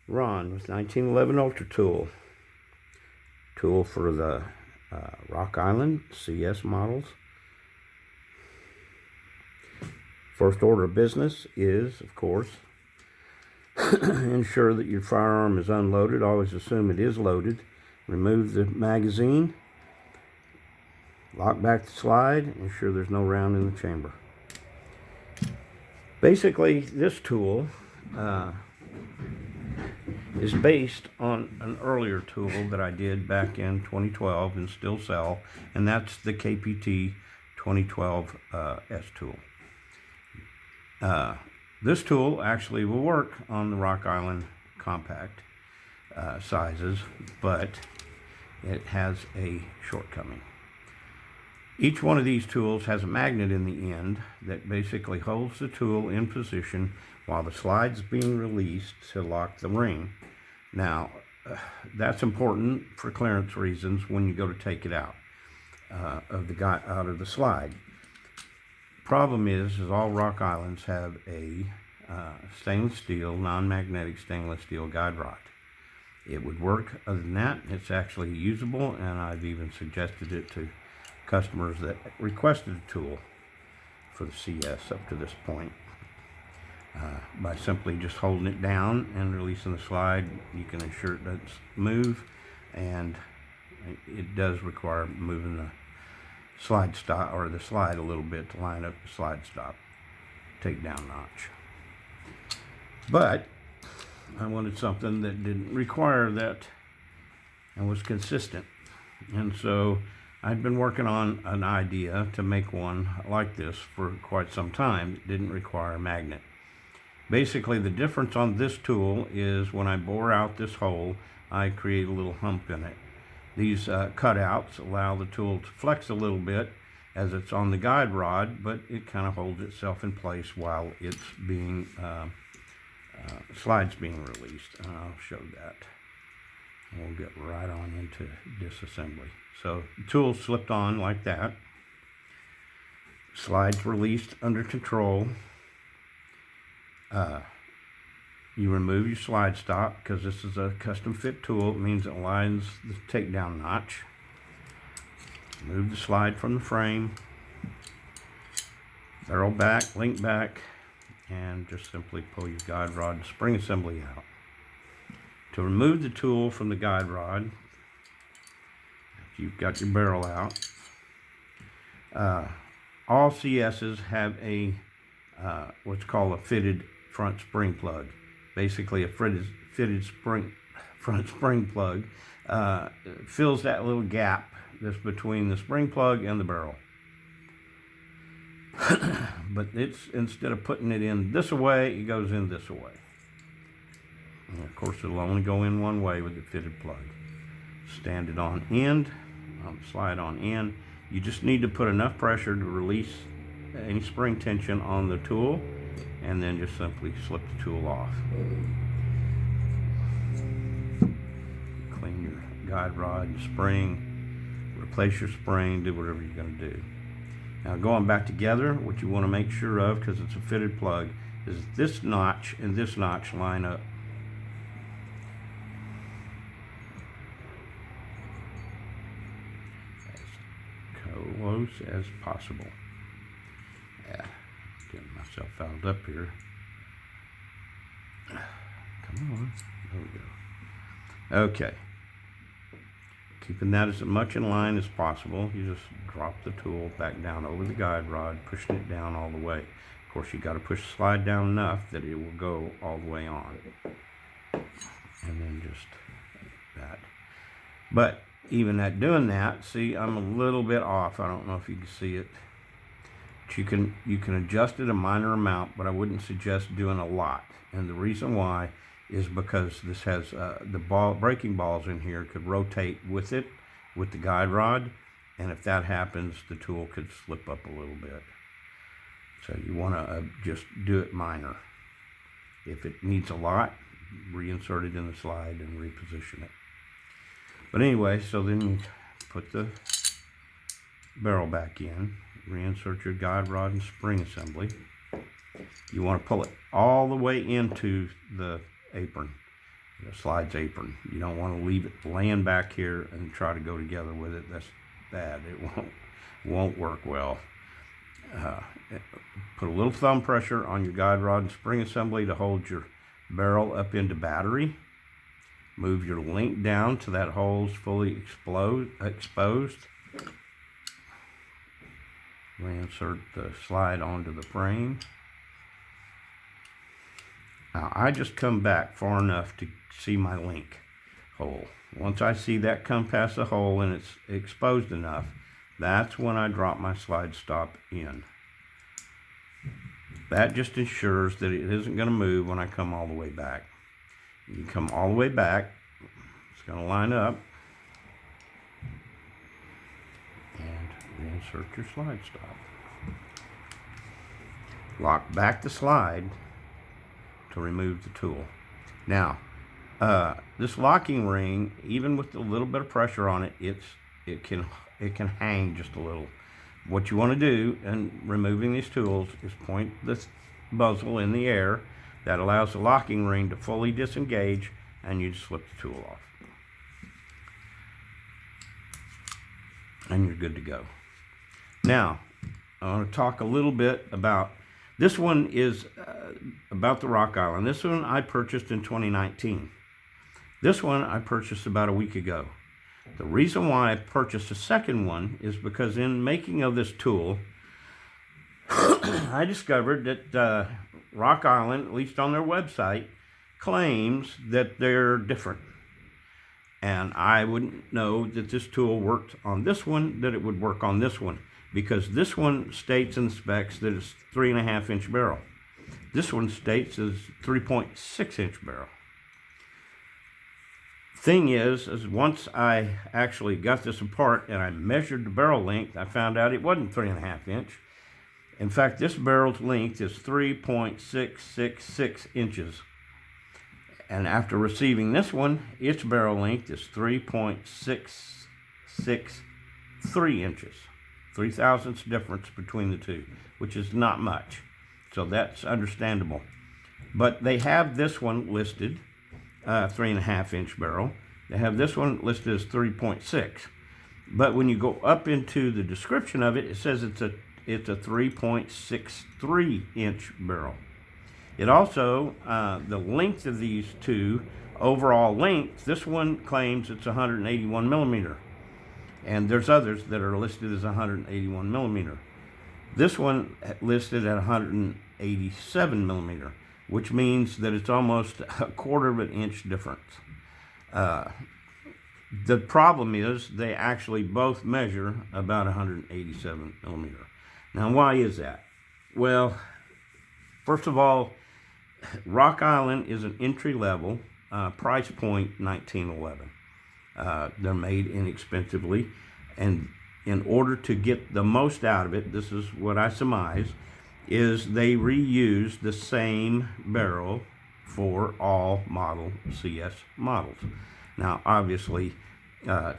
Ron with 1911 Ultra Tool. Tool for the Rock Island CS models. First order of business is, of course, ensure that your firearm is unloaded. Always assume it is loaded. Remove the magazine. Lock back the slide. Ensure there's no round in the chamber. Basically, this tool is based on an earlier tool that I did back in 2012 and still sell, and that's the KPT 2012 S tool. This tool actually will work on the Rock Island compact sizes, but it has a shortcoming. Each one of these tools has a magnet in the end that basically holds the tool in position while the slide's being released to lock the ring. Now, that's important for clearance reasons when you go to take it out of the slide. Problem is all Rock Islands have a stainless steel, non-magnetic stainless steel guide rod. It would work. Other than that, it's actually usable, and I've even suggested it to customers that requested a tool for the CS up to this point. By simply just holding it down and releasing the slide, you can ensure it doesn't move, and it does require moving the slide stop or the slide a little bit to line up the slide stop takedown notch. But I wanted something that didn't require that and was consistent, and so I'd been working on an idea to make one like this for quite some time. It didn't require a magnet. Basically, the difference on this tool is when I bore out this hole, I create a little hump in it. These cutouts allow the tool to flex a little bit as it's on the guide rod, but it kind of holds itself in place while it's being slides being released. And I'll show that. And we'll get right on into disassembly. So the tool slipped on like that. Slides released under control. You remove your slide stop because this is a custom fit tool. It means it lines the takedown notch. Move the slide from the frame. Barrel back, link back, and just simply pull your guide rod spring assembly out. To remove the tool from the guide rod, if you've got your barrel out, all CSs have a what's called a fitted front spring plug. Basically, a fitted front spring plug fills that little gap that's between the spring plug and the barrel. But it's, instead of putting it in this way, it goes in this way. And of course, it'll only go in one way with the fitted plug. Stand it on end, slide on end. You just need to put enough pressure to release any spring tension on the tool, and then just simply slip the tool off. Clean your guide rod and spring, replace your spring, do whatever you're going to do. Now, going back together, what you want to make sure of, because it's a fitted plug, is this notch and this notch line up. As close as possible. Yeah, getting myself fouled up here. Come on, there we go. Okay, keeping that as much in line as possible. You just drop the tool back down over the guide rod, pushing it down all the way. Of course, you got to push the slide down enough that it will go all the way on, and then just that. But even at doing that, see, I'm a little bit off. I don't know if you can see it. But you can adjust it a minor amount, but I wouldn't suggest doing a lot. And the reason why is because this has the breaking balls in here could rotate with it, with the guide rod, and if that happens, the tool could slip up a little bit. So you want to just do it minor. If it needs a lot, reinsert it in the slide and reposition it. But anyway, so then you put the barrel back in, reinsert your guide rod and spring assembly. You want to pull it all the way into the apron. the slide's apron. You don't want to leave it laying back here and try to go together with it. That's bad. It won't work well. Put a little thumb pressure on your guide rod and spring assembly to hold your barrel up into battery. Move your link down to that hole's fully exposed. Reinsert the slide onto the frame. Now I just come back far enough to see my link hole. Once I see that come past the hole and it's exposed enough, that's when I drop my slide stop in. That just ensures that it isn't going to move when I come all the way back. You come all the way back, it's going to line up, and reinsert your slide stop. Lock back the slide to remove the tool. Now, this locking ring, even with a little bit of pressure on it, it can hang just a little. What you want to do in removing these tools is point this muzzle in the air. That allows the locking ring to fully disengage, and you just slip the tool off. And you're good to go. Now, I want to talk a little bit about, this one is about the Rock Island. This one I purchased in 2019. This one I purchased about a week ago. The reason why I purchased a second one is because in making of this tool, I discovered that Rock Island, at least on their website, claims that they're different. And I wouldn't know that this tool worked on this one, that it would work on this one, because this one states in the specs that it's 3.5 inch barrel. This one states it's 3.6 inch barrel. Thing is once I actually got this apart and I measured the barrel length, I found out it wasn't 3.5 inch. In fact, this barrel's length is 3.666 inches. And after receiving this one, its barrel length is 3.663 inches. 0.03 difference between the two, which is not much. So that's understandable. But they have this one listed, 3.5 inch barrel. They have this one listed as 3.6. But when you go up into the description of it, it says it's a 3.63 inch barrel. It also, the length of these two, overall length, this one claims it's 181 millimeter. And there's others that are listed as 181 millimeter. This one listed at 187 millimeter, which means that it's almost a 1/4 of an inch difference. The problem is they actually both measure about 187 millimeter. Now, why is that? Well, first of all, Rock Island is an entry-level, price point $19.11. They're made inexpensively, and in order to get the most out of it, this is what I surmise, is they reuse the same barrel for all Model CS models. Now, obviously,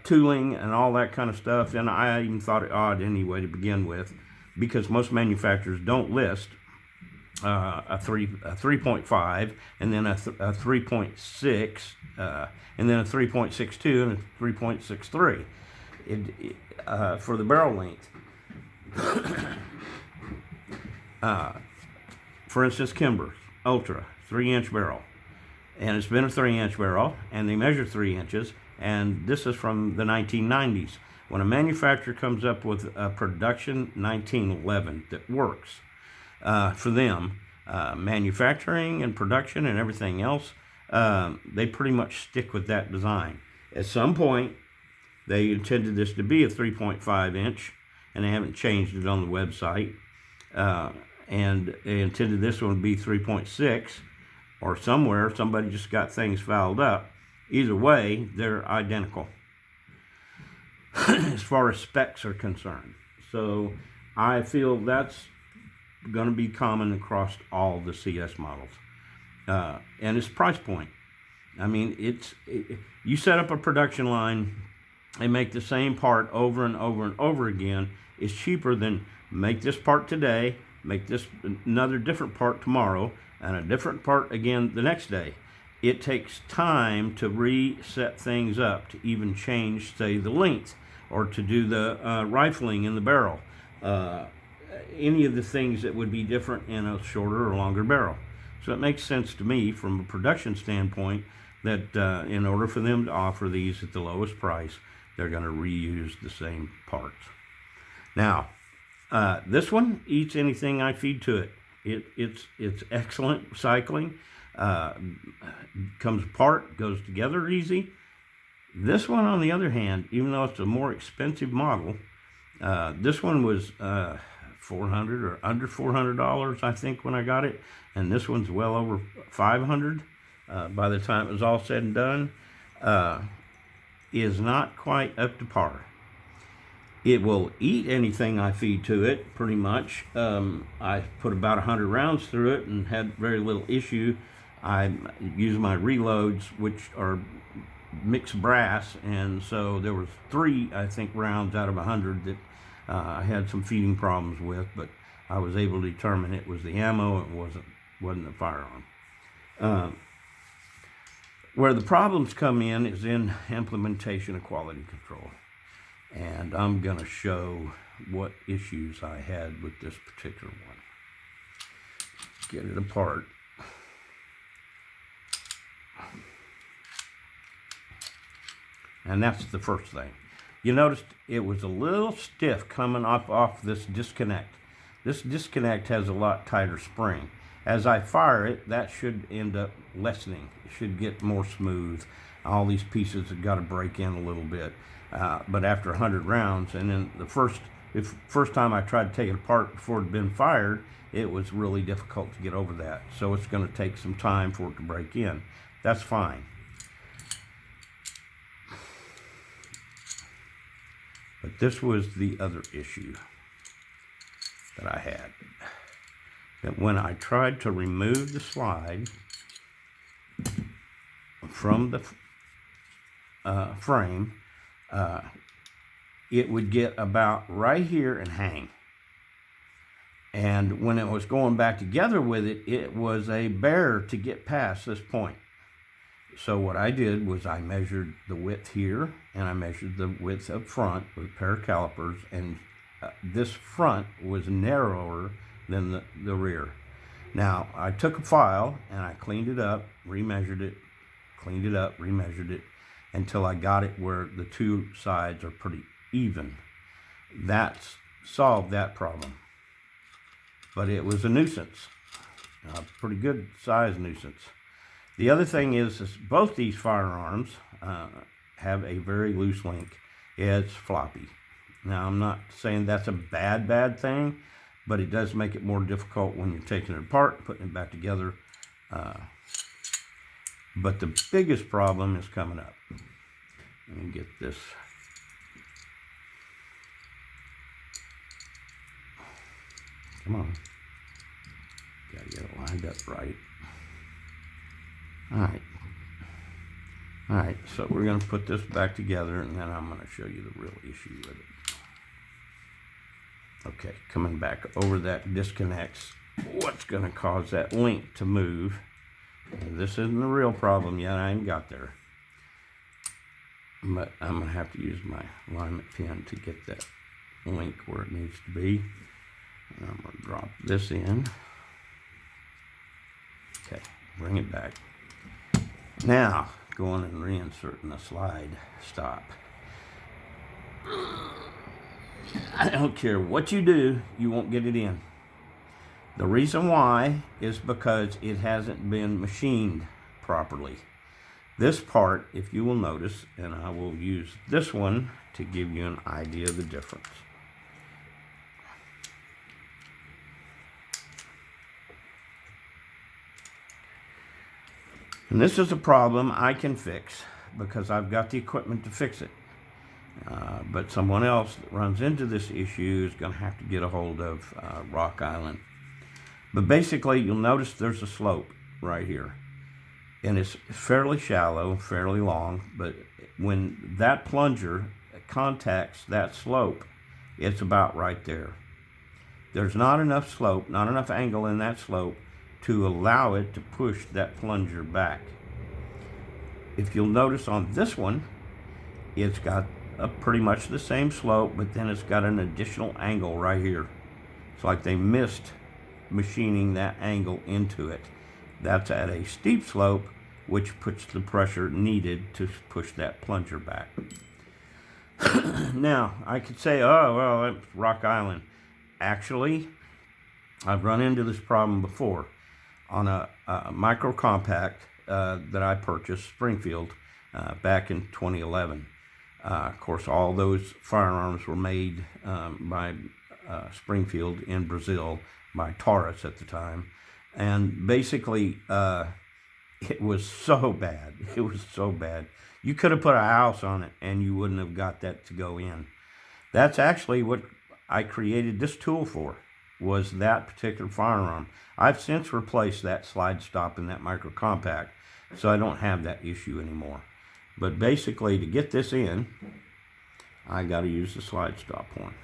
tooling and all that kind of stuff, and I even thought it odd anyway to begin with, because most manufacturers don't list a 3.5 and then a 3.6 and then a 3.62 and a 3.63 for the barrel length. For instance, Kimber's Ultra 3-inch barrel, and it's been a 3-inch barrel, and they measure 3 inches, and this is from the 1990s. When a manufacturer comes up with a production 1911 that works for them, manufacturing and production and everything else, they pretty much stick with that design. At some point, they intended this to be a 3.5 inch, and they haven't changed it on the website. And they intended this one to be 3.6, or somewhere somebody just got things fouled up. Either way, they're identical as far as specs are concerned. So I feel that's going to be common across all the CS models. And it's price point. I mean, you set up a production line and make the same part over and over and over again. It's cheaper than make this part today, make this another different part tomorrow, and a different part again the next day. it takes time to reset things up, to even change, say, the length, or to do the rifling in the barrel. Any of the things that would be different in a shorter or longer barrel. So it makes sense to me from a production standpoint that in order for them to offer these at the lowest price, they're going to reuse the same parts. Now, this one eats anything I feed to it. It's excellent cycling. Comes apart, goes together easy. This one, on the other hand, even though it's a more expensive model, this one was $400 or under $400, I think, when I got it, and this one's well over $500 by the time it was all said and done. Is not quite up to par. It will eat anything I feed to it, pretty much. I put about 100 rounds through it and had very little issue. I use my reloads, which are mixed brass, and so there was 3, I think, rounds out of 100 that I had some feeding problems with, but I was able to determine it was the ammo, it wasn't the firearm. Where the problems come in is in implementation of quality control. And I'm going to show what issues I had with this particular one. Get it apart. And that's the first thing. You noticed it was a little stiff coming off this disconnect. This disconnect has a lot tighter spring. As I fire it, that should end up lessening. It should get more smooth. All these pieces have got to break in a little bit. But after 100 rounds, and then the first time I tried to take it apart before it had been fired, it was really difficult to get over that. So it's going to take some time for it to break in. That's fine. But this was the other issue that I had. That when I tried to remove the slide from the frame, it would get about right here and hang. And when it was going back together with it, it was a bear to get past this point. So what I did was I measured the width here, and I measured the width up front with a pair of calipers, and this front was narrower than the rear. Now, I took a file, and I cleaned it up, remeasured it, cleaned it up, remeasured it, until I got it where the two sides are pretty even. That's solved that problem. But it was a nuisance, a pretty good size nuisance. The other thing is both these firearms have a very loose link. It's floppy. Now, I'm not saying that's a bad thing, but it does make it more difficult when you're taking it apart and putting it back together. But the biggest problem is coming up. Let me get this. Come on. Gotta get it lined up right. All right, so we're going to put this back together, and then I'm going to show you the real issue with it. Okay, coming back over that disconnects. What's going to cause that link to move? And this isn't the real problem yet. I ain't got there. But I'm going to have to use my alignment pin to get that link where it needs to be. And I'm going to drop this in. Okay, bring it back. Now, going and reinserting the slide stop. I don't care what you do, you won't get it in. The reason why is because it hasn't been machined properly. This part, if you will notice, and I will use this one to give you an idea of the difference. And this is a problem I can fix because I've got the equipment to fix it. But someone else that runs into this issue is going to have to get a hold of Rock Island. But basically, you'll notice there's a slope right here. And it's fairly shallow, fairly long, but when that plunger contacts that slope, it's about right there. There's not enough slope, not enough angle in that slope to allow it to push that plunger back. if you'll notice on this one, it's got pretty much the same slope, but then it's got an additional angle right here. It's like they missed machining that angle into it. That's at a steep slope, which puts the pressure needed to push that plunger back. Now, I could say, oh, well, it's Rock Island. Actually, I've run into this problem before on a micro compact that I purchased, Springfield, back in 2011. Of course, all those firearms were made by Springfield in Brazil, by Taurus at the time. And basically, it was so bad. It was so bad. You could have put a house on it and you wouldn't have got that to go in. That's actually what I created this tool for, was that particular firearm. I've since replaced that slide stop in that micro compact, so I don't have that issue anymore. But basically, to get this in, I got to use the slide stop horn.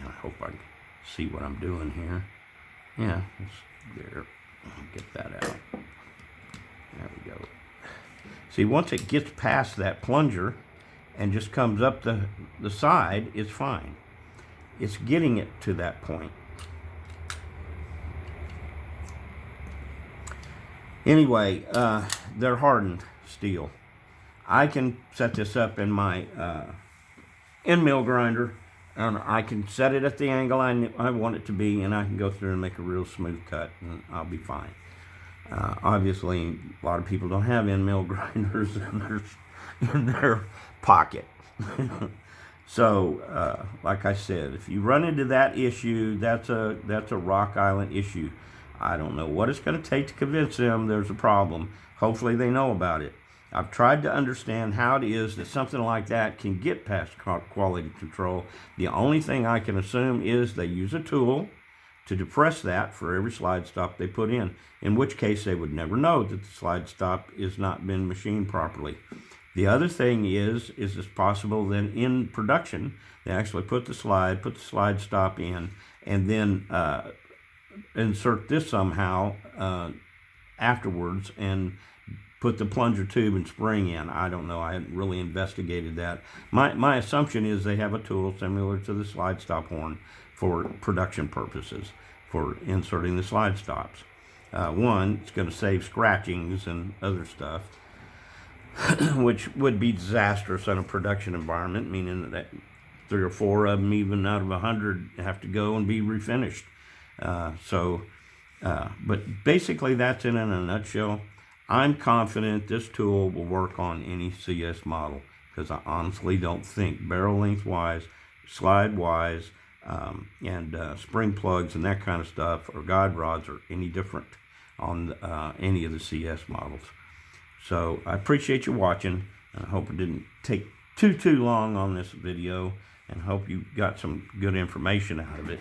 And I hope I can see what I'm doing here. Yeah, it's there. I'll get that out. There we go. See, once it gets past that plunger and just comes up the side, it's fine. It's getting it to that point. Anyway, they're hardened steel. I can set this up in my end mill grinder, and I can set it at the angle I want it to be, and I can go through and make a real smooth cut, and I'll be fine. Obviously, a lot of people don't have end mill grinders in their pocket. So, like I said, if you run into that issue, that's a Rock Island issue. I don't know what it's going to take to convince them there's a problem. Hopefully they know about it. I've tried to understand how it is that something like that can get past quality control. The only thing I can assume is they use a tool to depress that for every slide stop they put in which case they would never know that the slide stop has not been machined properly. The other thing is it's possible that in production, they actually put the slide stop in, and then insert this somehow afterwards and put the plunger tube and spring in. I don't know. I hadn't really investigated that. My assumption is they have a tool similar to the slide stop horn for production purposes, for inserting the slide stops. One, it's going to save scratchings and other stuff, which would be disastrous in a production environment, meaning that 3 or 4 of them, even out of 100, have to go and be refinished. But basically that's it in a nutshell. I'm confident this tool will work on any CS model, because I honestly don't think barrel length wise, slide wise, and spring plugs and that kind of stuff, or guide rods, are any different on any of the CS models. So I appreciate you watching, and I hope it didn't take too long on this video, and hope you got some good information out of it.